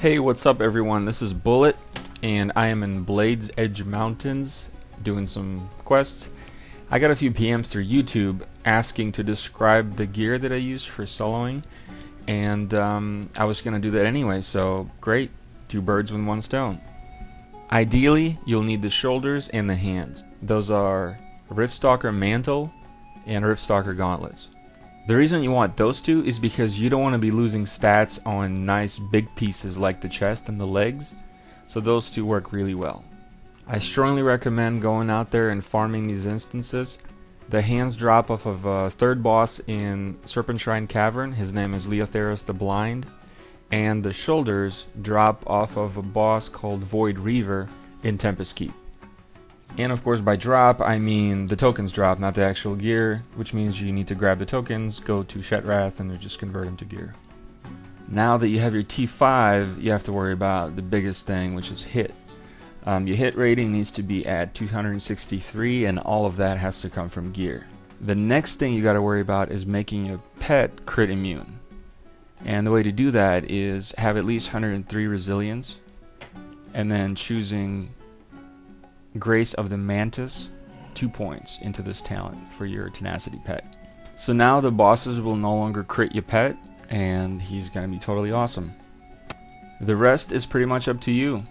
Hey, what's up everyone? This is Bullet, and I am in Blades Edge Mountains doing some quests. I got a few PMs through YouTube asking to describe the gear that I use for soloing, and I was going to do that anyway, so great. Two birds with one stone. Ideally, you'll need the shoulders and the hands. Those are Riftstalker Mantle and Riftstalker Gauntlets. The reason you want those two is because you don't want to be losing stats on nice big pieces like the chest and the legs, so those two work really well. I strongly recommend going out there and farming these instances. The hands drop off of a third boss in Serpent Shrine Cavern. His name is Leotheros the Blind. And the shoulders drop off of a boss called Void Reaver in Tempest Keep. And of course by drop I mean the tokens drop, not the actual gear, which means you need to grab the tokens, go to Shetrath, and just convert them to gear. Now that you have your T5, you have to worry about the biggest thing, which is hit. Your hit rating needs to be at 263, and all of that has to come from gear. The next thing you got to worry about is making your pet crit immune. And the way to do that is have at least 103 resilience, and then choosing Grace of the Mantis, 2 points into this talent for your tenacity pet. So now the bosses will no longer crit your pet, and he's going to be totally awesome. The rest is pretty much up to you.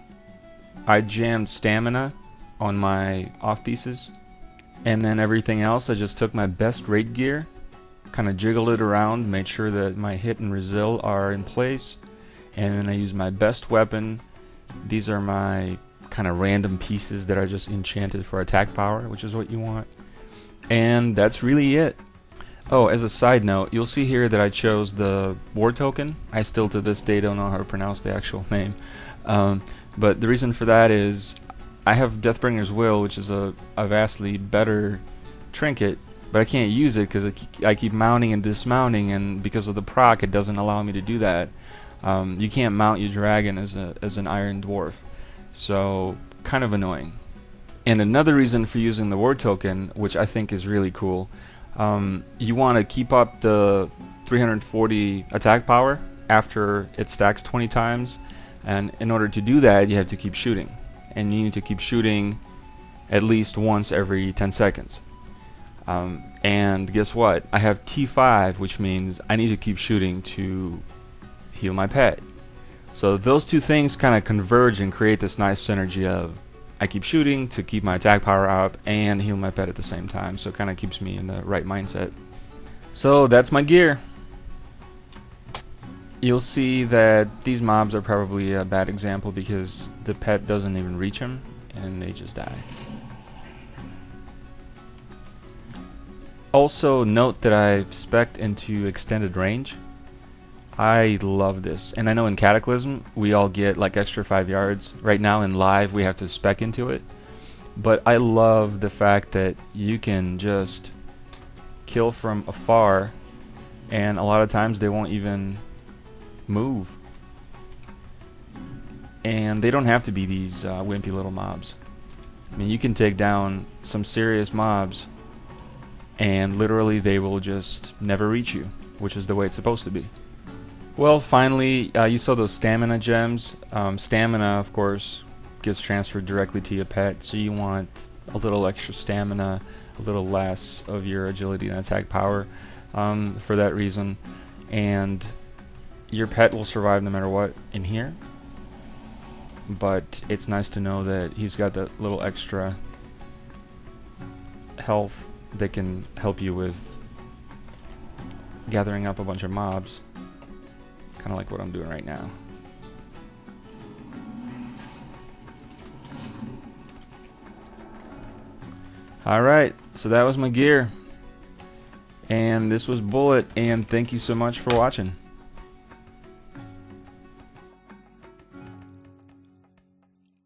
I jammed stamina on my off pieces, and then everything else I just took my best raid gear, kind of jiggled it around, made sure that my hit and resil are in place, and then I used my best weapon. These are my kind of random pieces that are just enchanted for attack power, which is what you want. And that's really it. Oh, as a side note, you'll see here that I chose the war token. I still to this day don't know how to pronounce the actual name. But the reason for that is I have Deathbringer's Will, which is a vastly better trinket, but I can't use it because I keep mounting and dismounting, and because of the proc it doesn't allow me to do that. You can't mount your dragon as an Iron Dwarf. So, kind of annoying. And another reason for using the war token, which I think is really cool, you want to keep up the 340 attack power after it stacks 20 times, and in order to do that you have to keep shooting, and you need to keep shooting at least once every 10 seconds. And guess what? I have T5, which means I need to keep shooting to heal my pet. So those two things kind of converge and create this nice synergy of I keep shooting to keep my attack power up and heal my pet at the same time, so it kind of keeps me in the right mindset. So that's my gear. You'll see that these mobs are probably a bad example because the pet doesn't even reach them and they just die. Also note that I've spec'd into extended range. I love this, and I know in Cataclysm we all get like extra 5 yards. Right now in live we have to spec into it, but I love the fact that you can just kill from afar, and a lot of times they won't even move, and they don't have to be these wimpy little mobs. I mean, you can take down some serious mobs and literally they will just never reach you, which is the way it's supposed to be. Well, finally, you saw those stamina gems. Stamina, of course, gets transferred directly to your pet, so you want a little extra stamina, a little less of your agility and attack power for that reason. And your pet will survive no matter what in here, but it's nice to know that he's got that little extra health that can help you with gathering up a bunch of mobs. Kind of like what I'm doing right now. Alright, so that was my gear. And this was Bullet, and thank you so much for watching.